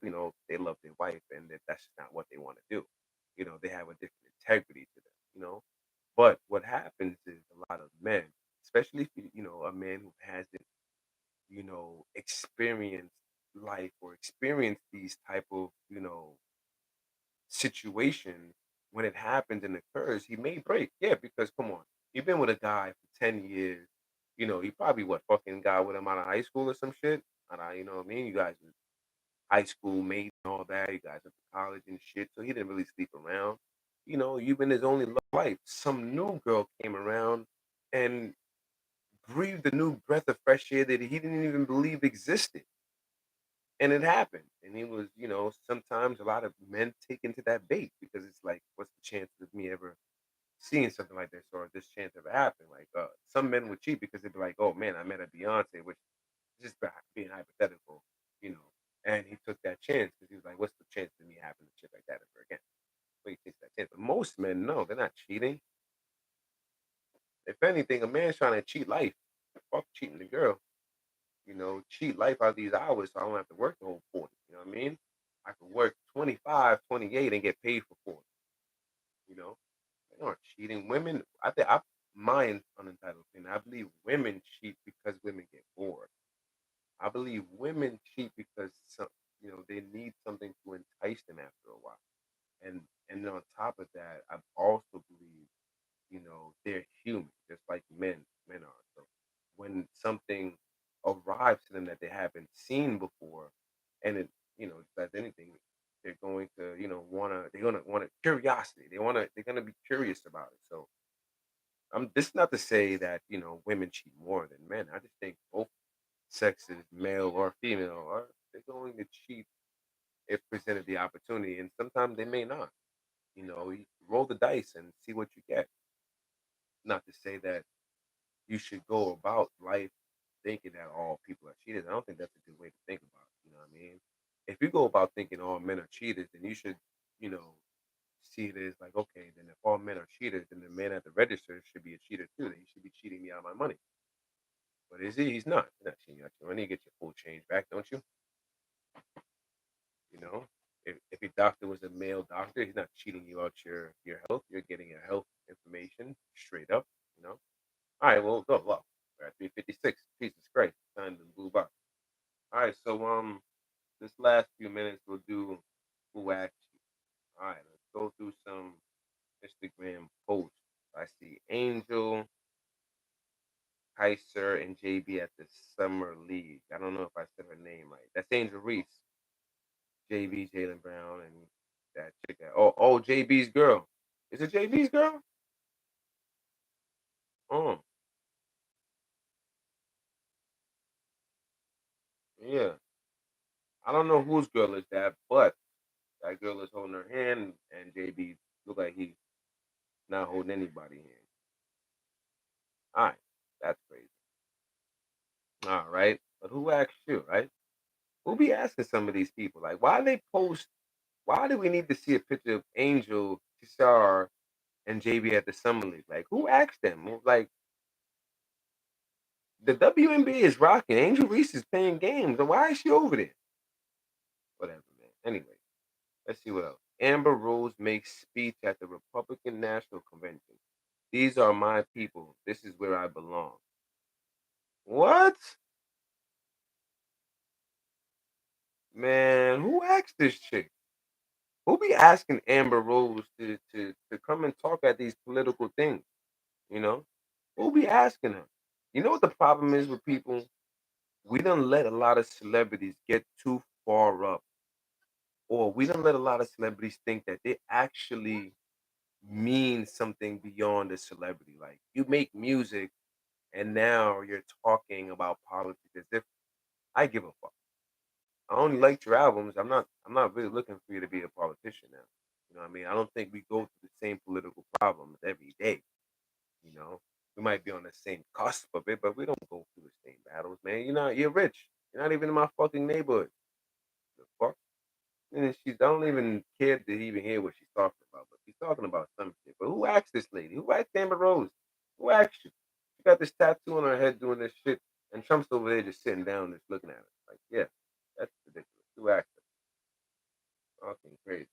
they love their wife and that's just not what they want to do. They have a different integrity to them. But what happens is a lot of men, especially if a man who hasn't, experienced life or experienced these type of, situation, when it happens and occurs, he may break. Yeah, because come on, you've been with a guy for 10 years. You probably what fucking got with him out of high school or some shit. You know what I mean? You guys were high school mates and all that. You guys went to college and shit. So he didn't really sleep around. You've been his only life. Some new girl came around and breathed a new breath of fresh air that he didn't even believe existed. And it happened. And he was, sometimes a lot of men take into that bait because it's like, what's the chance of me ever seeing something like this or this chance ever happen? Like, some men would cheat because they'd be like, oh man, I met a Beyonce, which is just being hypothetical, you know. And he took that chance because he was like, what's the chance of me having a shit like that ever again? But he takes that chance. But most men, no, they're not cheating. If anything, a man's trying to cheat life. Fuck cheating the girl. Cheat life out of these hours so I don't have to work the whole 40. You know what I mean? I could work 25, 28, and get paid for 40. You know? They aren't cheating. Women, mine unentitled opinion, I believe women cheat because women get bored. I believe women cheat because they need something to entice them after a while. And on top of that, I also believe they're human, just like men are. So when something arrives to them that they haven't seen before, and if that's anything, they're going to, they're gonna want curiosity. They're gonna be curious about it. So this is not to say that women cheat more than men. I just think both sexes, male or female, are they're going to cheat if presented the opportunity, and sometimes they may not. You roll the dice and see what you get. Not to say that you should go about life thinking that all people are cheaters. I don't think that's a good way to think about it. You know what I mean? If you go about thinking all men are cheaters, then you should, you know, see it as like, okay, then if all men are cheaters, then the man at the register should be a cheater too. Then he should be cheating me out of my money. But is he? He's not. He's not cheating you out your money. You get your full change back, don't you? You know? If your doctor was a male doctor, he's not cheating you out your health. You're getting your health information straight up, you know? All right, well, go. Well, we're at 3:56. Jesus Christ, time to move up. All right, so this last few minutes we'll do who asked you. All right, let's go through some Instagram posts. I see Angel, Kaiser, and JB at the Summer League. I don't know if I said her name right. That's Angel Reese, JB, Jalen Brown, and that chick. Oh, JB's girl. Is it JB's girl? Oh, yeah. I don't know whose girl is that, but that girl is holding her hand, and JB look like he's not holding anybody hand. All right, that's crazy. All right, but who asked you, right? Who be asking some of these people, like, why they post? Why do we need to see a picture of Angel, Tishar, and JB at the Summer League? Like, who asked them? Like, the WNBA is rocking. Angel Reese is playing games, and why is she over there? Whatever, man. Anyway, let's see what else. Amber Rose makes speech at the Republican National Convention. These are my people. This is where I belong. What? Man, who asked this chick? Who be asking Amber Rose to come and talk at these political things? You know? Who be asking her? You know what the problem is with people? We don't let a lot of celebrities get too far up, or we don't let a lot of celebrities think that they actually mean something beyond a celebrity. Like you make music and now you're talking about politics as if I give a fuck. I only liked your albums. I'm not really looking for you to be a politician now. You know what I mean? I don't think we go through the same political problems every day. You know, we might be on the same cusp of it, but we don't go through the same battles, man. You're rich. You're not even in my fucking neighborhood. The fuck? And I don't even care to even hear what she's talking about, but she's talking about some shit. But who asked this lady? Who asked Amber Rose? Who asked you? She got this tattoo on her head doing this shit, and Trump's over there just sitting down, just looking at her. Like, yeah, that's ridiculous. Who asked her? Fucking crazy.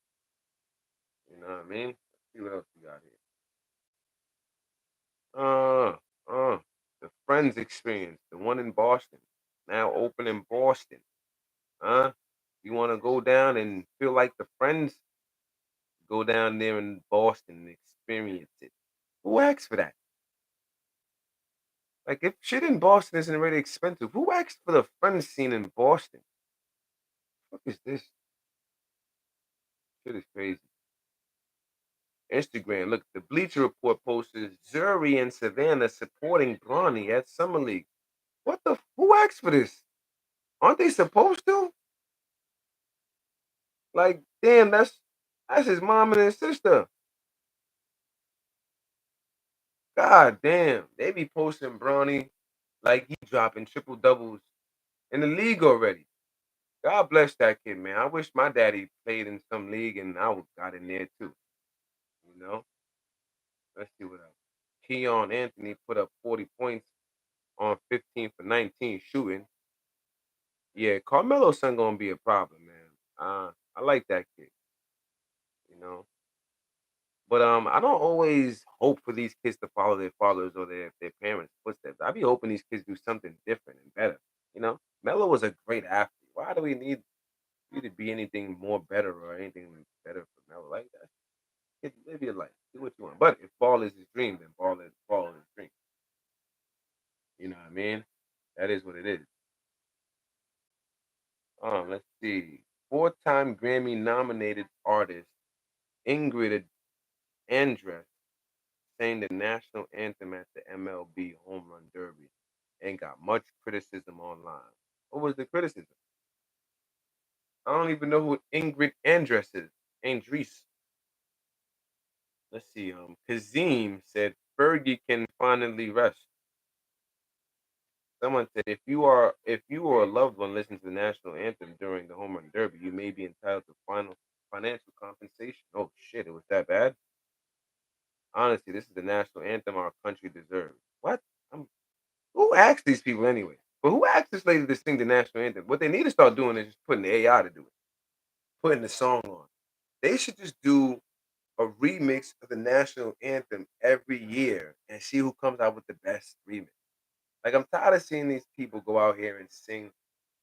You know what I mean? Let's see what else we got here. Uh, the Friends experience, the one in Boston, now open in Boston. Huh? You want to go down and feel like the Friends? Go down there in Boston and experience it. Who asked for that? Like, if shit in Boston isn't already expensive, who asked for the Friends scene in Boston? What is this? Shit is crazy. Instagram, look, the Bleacher Report posted Zuri and Savannah supporting Bronny at Summer League. What the? Who asked for this? Aren't they supposed to? Like, damn, that's his mom and his sister. God damn, they be posting Bronny like he dropping triple doubles in the league already. God bless that kid, man. I wish my daddy played in some league and I would got in there too. You know, let's see what else. Keon Anthony put up 40 points on 15 for 19 shooting. Yeah, Carmelo's son gonna be a problem, man. I like that kid, you know. But I don't always hope for these kids to follow their fathers or their parents' footsteps. I be hoping these kids do something different and better. You know, Melo was a great athlete. Why do we need you to be anything more better or anything better for Melo like that? Live your life, do what you want. But if ball is his dream, then ball is his dream. You know what I mean? That is what it is. Let's see. Four-time Grammy nominated artist Ingrid Andress sang the national anthem at the MLB Home Run Derby and got much criticism online. What was the criticism? I don't even know who Ingrid Andress is. Andress. Let's see. Kazim said Fergie can finally rest. Someone said if you or a loved one listen to the national anthem during the home run derby, you may be entitled to final financial compensation. Oh shit, it was that bad? Honestly, this is the national anthem our country deserves. What? I'm Who asked these people anyway? But who asked this lady to sing the national anthem? What they need to start doing is just putting the AI to do it, putting the song on. They should just do a remix of the national anthem every year and see who comes out with the best remix. Like I'm tired of seeing these people go out here and sing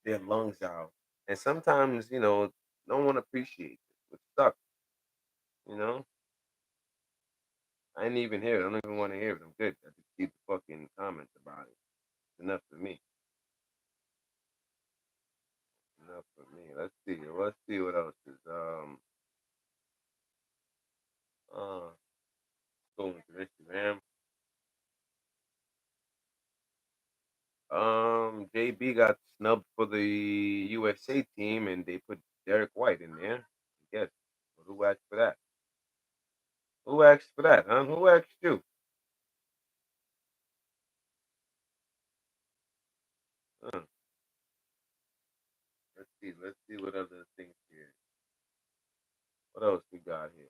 their lungs out, and sometimes no one appreciates it, which sucks. You know, I didn't even hear it. I don't even want to hear it. I'm good. I just see the fucking comments about it. It's enough for me. Enough for me. Let's see. Let's see what else is uh going to Instagram. JB got snubbed for the USA team and they put Derek White in there. I guess. But who asked for that? Who asked for that, huh? Who asked you? Huh. Let's see what other things here. What else we got here?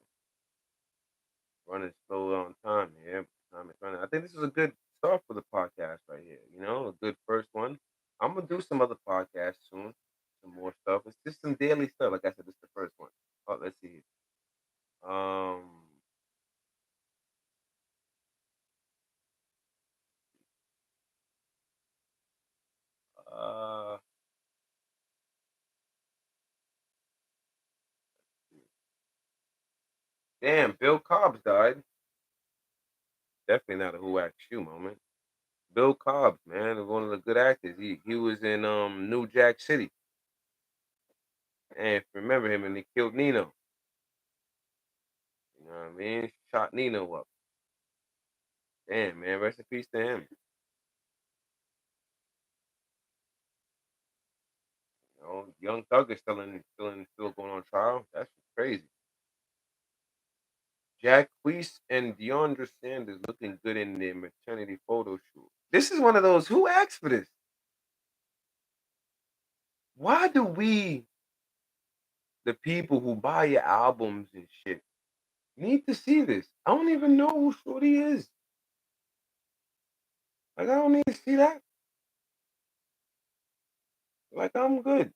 Running slow on time here. Time is running. I think this is a good start for the podcast right here. A good first one. I'm gonna do some other podcasts soon. Some more stuff. It's just some daily stuff. Like I said, this is the first one. Oh, let's see. Uh, damn, Bill Cobbs died. Definitely not a Who Asked You moment. Bill Cobbs, man, one of the good actors. He was in New Jack City. And if you remember him, and he killed Nino. You know what I mean? Shot Nino up. Damn, man, rest in peace to him. Young Thug is still going on trial. That's crazy. Jacquees and DeAndre Sanders looking good in their maternity photo shoot. This is one of those. Who asked for this? Why do we, the people who buy your albums and shit, need to see this? I don't even know who Shorty is. Like I don't need to see that. Like I'm good.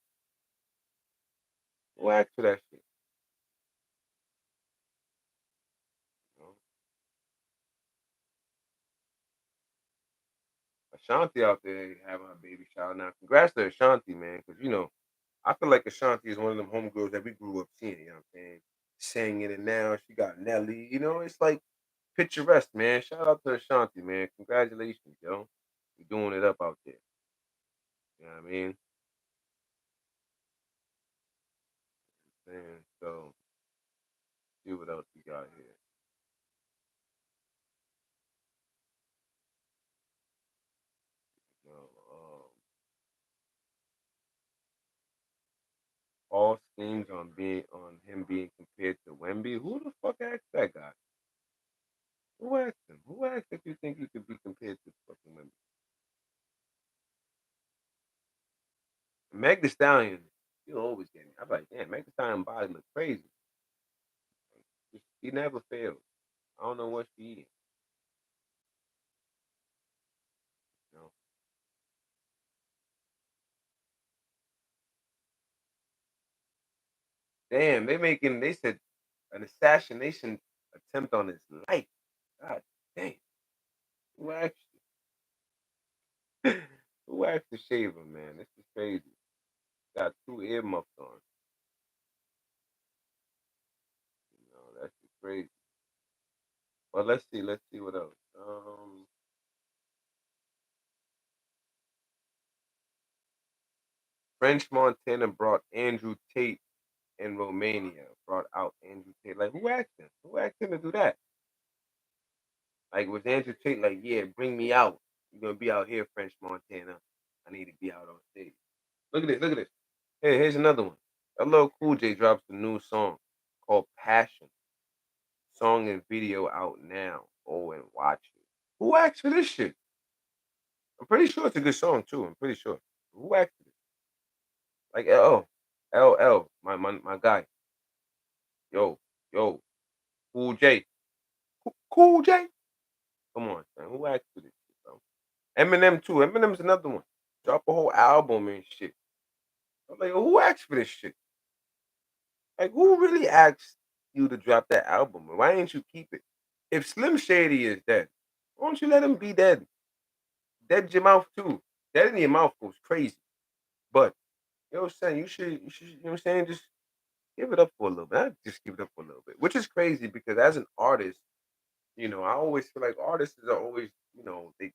Who asked for that shit? You know? Ashanti out there having her baby shower now. Congrats to Ashanti, man, because I feel like Ashanti is one of them homegirls that we grew up seeing. You know what I'm saying? Singing, and now she got Nelly. It's like picturesque, man. Shout out to Ashanti, man. Congratulations, yo. You doing it up out there. You know what I mean? And so, see what else we got here. You know, themes on him being compared to Wemby. Who the fuck asked that guy? Who asked him? Who asked if you think you could be compared to fucking Wemby? Meg Thee Stallion, you always get me. I'm like, damn, Meg Thee Stallion body look crazy. He never fails. I don't know what she eating. You know? Damn, they said an assassination attempt on his life. God damn. Who actually who actually shave him, man? This is crazy. Got two earmuffs on. You know, that's just crazy. But let's see what else. French Montana brought Andrew Tate in Romania. Brought out Andrew Tate. Like who asked him? Who asked him to do that? Like was Andrew Tate like, yeah, bring me out. You're gonna be out here, French Montana. I need to be out on stage. Look at this, look at this. Hey, here's another one. LL Cool J drops a new song called Passion. Song and video out now. Go and watch it. Who asked for this shit? I'm pretty sure it's a good song too. I'm pretty sure. Who asked for it? Like LL, my guy. Yo, yo, Cool J. Cool J. Come on, man. Who asked for this shit, bro? Eminem too. Eminem's another one. Drop a whole album and shit. I'm like, who asked for this shit? Like, who really asked you to drop that album? Why didn't you keep it? If Slim Shady is dead, why don't you let him be dead? Dead your mouth too. Dead in your mouth goes crazy. But you know what I'm saying? You should, you know what I'm saying? Just give it up for a little bit. Just give it up for a little bit. Which is crazy because as an artist, I always feel like artists are always, they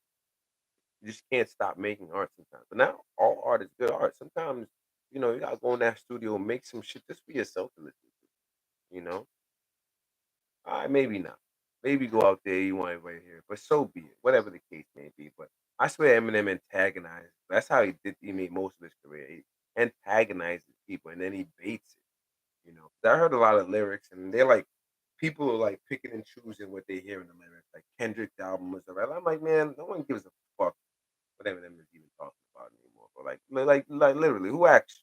just can't stop making art sometimes. But now all art is good art. Sometimes, you gotta go in that studio and make some shit just for yourself to listen to, you know? Maybe not. Maybe go out there, you want everybody to hear it, but so be it. Whatever the case may be. But I swear Eminem antagonized. That's how he made most of his career. He antagonizes people and then he baits it. 'Cause I heard a lot of lyrics and they're like people are like picking and choosing what they hear in the lyrics. Like Kendrick's album was alright. I'm like, man, no one gives a fuck what Eminem is even talking about anymore. But like literally, who asked?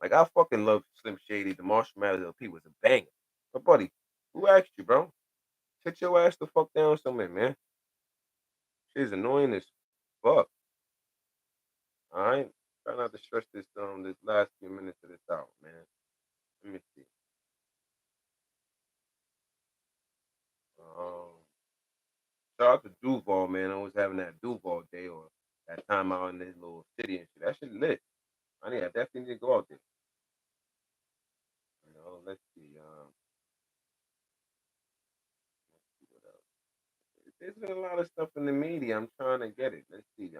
Like I fucking love Slim Shady. The Marshall Mathers LP was a banger. But buddy, who asked you, bro? Sit your ass the fuck down somewhere, man. Shit is annoying as fuck. Alright? Try not to stress this last few minutes of this out, man. Let me see. Um Shout out to Duval, man. I was having that Duval day or that time out in this little city and shit. That shit lit. I definitely need to go out there. Let's see. Let's see what else. There's been a lot of stuff in the media. I'm trying to get it. Let's see.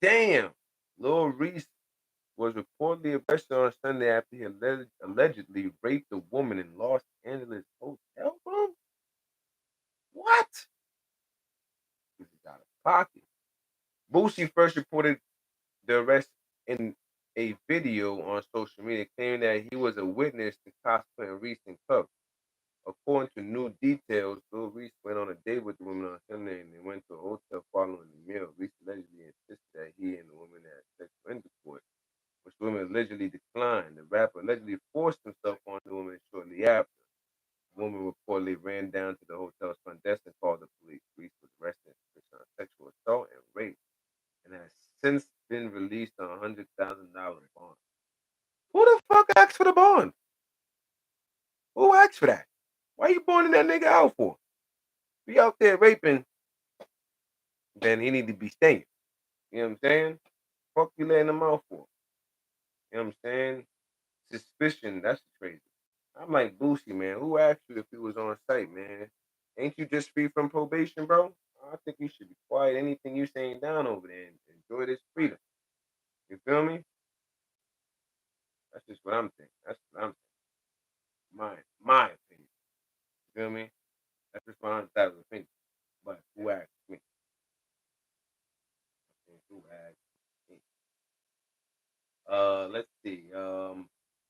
Damn. Lil Reese was reportedly arrested on Sunday after he allegedly raped a woman in Los Angeles hotel room. What? This is out of pocket. Boosie first reported the arrest in a video on social media, claiming that he was a witness to cosplay and Reese and Cup. According to new details, Lil Reese went on a date with the woman on Sunday and they went to a hotel following the meal. Reese allegedly insisted that he and the woman had sexual intercourse, which the woman allegedly declined. The rapper allegedly forced himself on the woman shortly after. The woman reportedly ran down to the hotel's front desk and called the police. Reese was arrested on sexual assault and rape and has since been released on $100,000 bond. Who the fuck asked for the bond? Who asked for that? Why you bonding that nigga out for? Be out there raping, then he need to be staying. You know what I'm saying? Fuck you letting him out for. You know what I'm saying? Suspicion, that's crazy. I'm like Boosie, man. Who asked you if you was on site, man? Ain't you just free from probation, bro? I think you should be quiet. Anything you saying down over there and enjoy this freedom. You feel me? That's just what I'm thinking. That's what I'm thinking. My opinion. You feel me? That's just my untitled opinion. But who asked me? Who asked me? Let's see.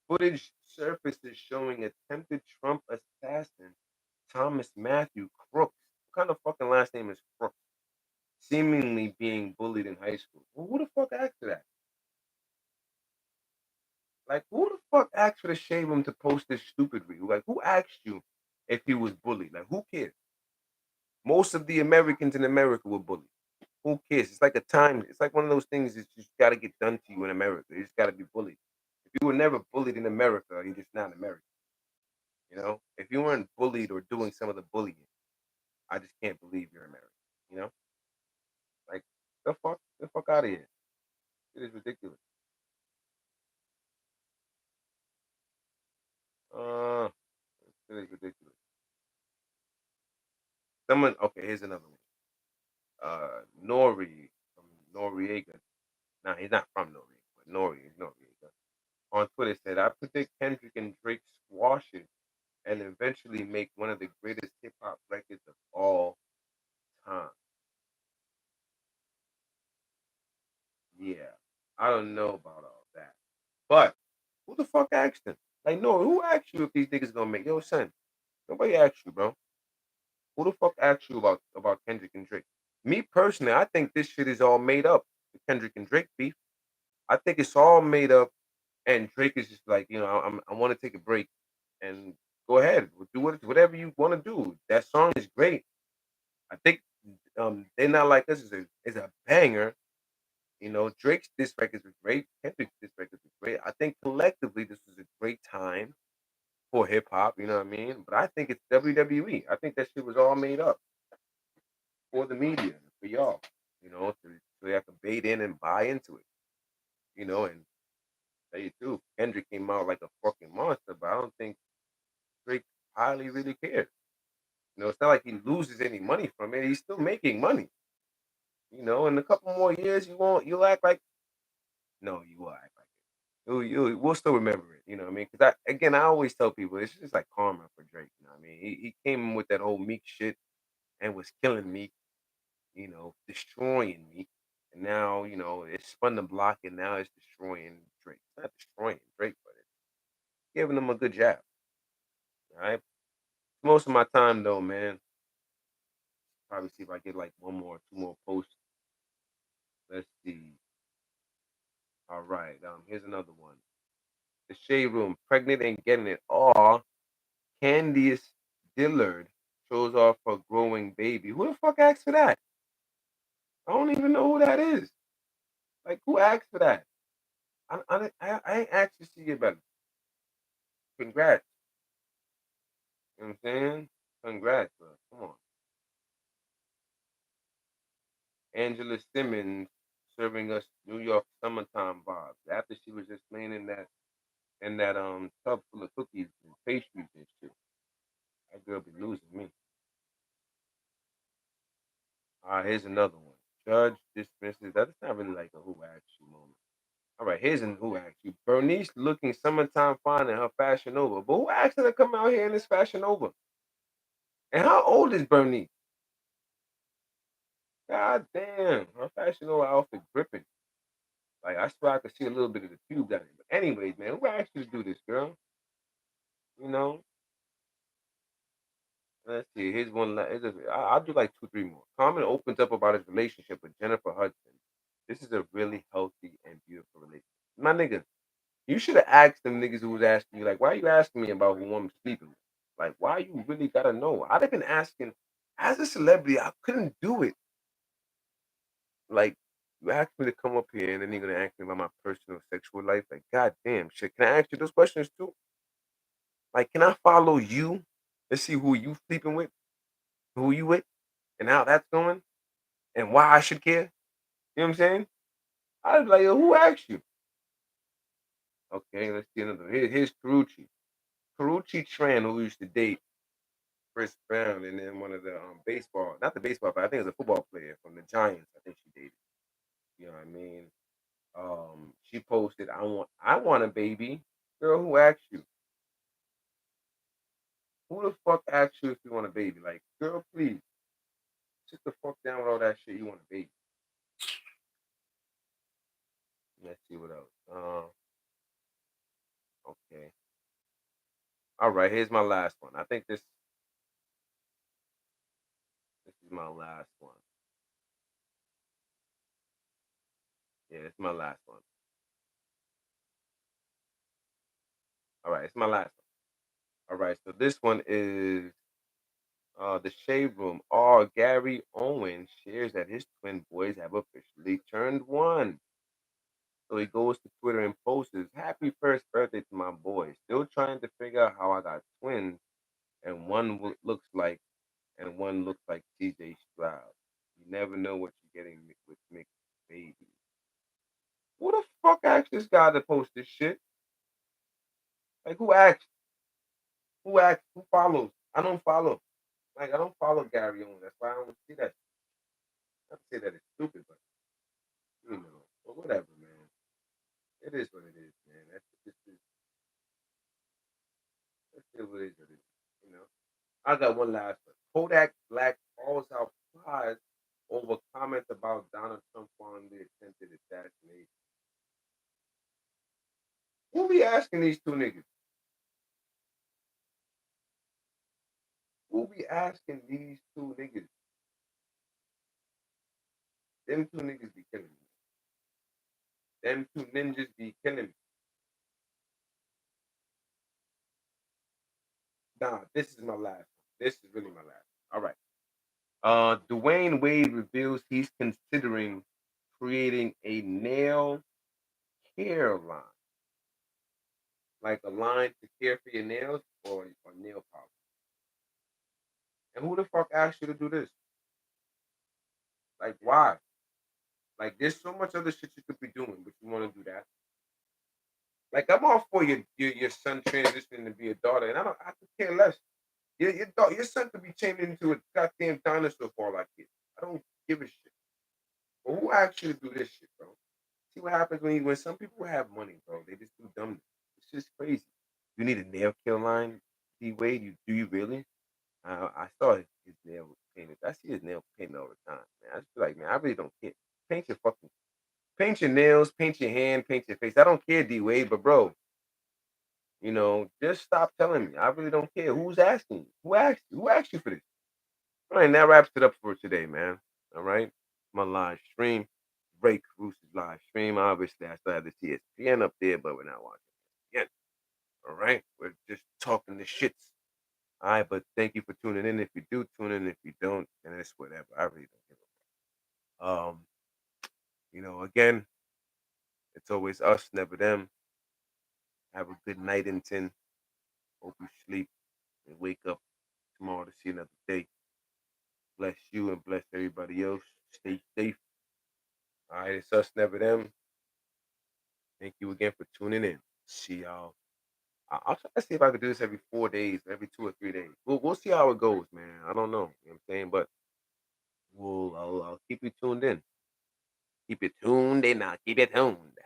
Footage surfaces showing attempted Trump assassin Thomas Matthew Crooks. What kind of fucking last name is Crooks? Seemingly being bullied in high school. Well, who the fuck asked for that? Like, who the fuck asked for the shade room to post this stupid reel? Like, who asked you if he was bullied? Like, who cares? Most of the Americans in America were bullied. Who cares? It's like a time. It's like one of those things that just got to get done to you in America. You just got to be bullied. If you were never bullied in America, you're just not American. You know, if you weren't bullied or doing some of the bullying, I just can't believe you're American. You know, like the fuck out of here. It is ridiculous. Uh, it is ridiculous. Someone. Okay, here's another one. Nori from Noriega. Nah, he's not from Noriega, but Nori is Noriega. On Twitter said, "I predict Kendrick and Drake squash it and eventually make one of the greatest hip hop records of all time." Yeah, I don't know about all that, but who the fuck asked him? Like, no, who asked you if these niggas gonna make? Yo, son, nobody asked you, bro. Who the fuck asked you about Kendrick and Drake? Me personally, I think this shit is all made up. The Kendrick and Drake beef. I think it's all made up, and Drake is just like, I want to take a break and go ahead, do whatever you want to do. That song is great. I think They Not Like Us is a banger. Drake's diss records was great. Kendrick's diss records was great. I think collectively this was a great time for hip hop. You know what I mean? But I think it's WWE. I think that shit was all made up for the media, for y'all. So they have to bait in and buy into it. And tell you too, Kendrick came out like a fucking monster, but I don't think Drake highly really cares. It's not like he loses any money from it. He's still making money. In a couple more years, you'll act like no, you will act like it. We'll still remember it. You know what I mean? Because I always tell people it's just like karma for Drake. You know what I mean? He came with that whole Meek shit and was killing Meek. Destroying Meek, and now it's spun the block, and now it's destroying Drake. It's not destroying Drake, but it's giving him a good jab. All right. Most of my time though, man. Probably see if I get like one more, two more posts. Let's see. All right. Here's another one. The Shade Room, pregnant and getting it. Aw, Candice Dillard shows off her growing baby. Who the fuck asked for that? I don't even know who that is. Like, who asked for that? I ain't asked to see your belly. Congrats. You know what I'm saying? Congrats, bro. Come on. Angela Simmons serving us New York summertime vibes after she was just laying in that tub full of cookies and pastries and shit. That girl be losing me. All right, here's another one. Judge dismisses. That's not really like a who asked you moment. All right, here's a who asked you. Bernice looking summertime fine in her Fashion Nova. But who asked her to come out here in this Fashion Nova? And how old is Bernice? God damn, her Fashion Nova outfit gripping. Like, I swear I could see a little bit of the tube down it. But anyways, man, who asked you to do this, girl? You know, let's see. Here's one. I'll do like two, three more. Common opens up about his relationship with Jennifer Hudson. This is a really healthy and beautiful relationship. My nigga, you should have asked them niggas who was asking you, like, why are you asking me about who I'm sleeping with? Like, why you really gotta know? I'd have been asking, as a celebrity, I couldn't do it. Like, you asked me to come up here and then you're gonna ask me about my personal sexual life. Like, goddamn shit. Can I ask you those questions too? Like, can I follow you and see who you sleeping with, who you with, and how that's going, and why I should care? You know what I'm saying? I'd be like, yo, who asked you? Okay, let's see another. Here's Karuchi. Karuchi Tran, who used to date Chris Brown, and then one of the baseball, not the baseball, but I think it was a football player from the Giants. I think she dated. You know what I mean? She posted, I want a baby. Girl, who asked you? Who the fuck asked you if you want a baby? Like, girl, please sit the fuck down with all that shit. You want a baby? Let's see what else. Okay. All right. Here's my last one. I think this is my last one. Yeah, it's my last one. All right, it's my last one. All right, so this one is the Shade Room. Oh, Gary Owen shares that his twin boys have officially turned one. So he goes to Twitter and posts, "Happy first birthday to my boy. Still trying to figure out how I got twins, and one looks like and one looks like TJ Stroud. You never know what you're getting with mixed babies." Who the fuck asked this guy to post this shit? Like who asked? Who asked? Who follows? I don't follow. Like I don't follow Gary Owen. That's why I don't see that. Not to say that it's stupid, but but whatever, man. It is what it is, man. That's just what it is. What it is. You know. I got one last one. Kodak Black calls out Plies over comments about Donald Trump on the attempted assassination. Who be asking these two niggas? Who be asking these two niggas? Them two niggas be killing me. Them two ninjas be killing me. Nah, this is my last one. This is really my last one. All right. Dwayne Wade reveals he's considering creating a nail care line, like a line to care for your nails or nail polish. And who the fuck asked you to do this? Like, why? Like, there's so much other shit you could be doing, but you want to do that. Like, I'm all for your son transitioning to be a daughter, and I could care less. Your son could be changing into a goddamn dinosaur for all I care. I don't give a shit. But who asked you to do this shit, bro? See what happens when some people have money, bro. They just do dumb. It's just crazy. You need a nail kill line, D Wade. Do you really? I saw his nail painted. I see his nail painted all the time, man. I just feel like, man, I really don't care. Paint your nails, paint your hand, paint your face. I don't care, D Wade, but bro, just stop telling me. I really don't care. Who's asking you? Who asked you? Who asked you for this? All right, that wraps it up for today, man. All right. My live stream. Ray Caruso's live stream. Obviously, I still have the ESPN up there, but we're not watching it again. All right. We're just talking the shits. All right, but thank you for tuning in. If you do tune in, if you don't, then it's whatever. I really don't give a fuck. Again, it's always us, never them. Have a good night, Inton. Hope you sleep and wake up tomorrow to see another day. Bless you and bless everybody else. Stay safe. All right, it's us, never them. Thank you again for tuning in. See y'all. I'll try to see if I could do this every 4 days, every 2 or 3 days. We'll see how it goes, man. I don't know. You know what I'm saying? But I'll keep you tuned in. Keep it tuned in now. Keep it tuned.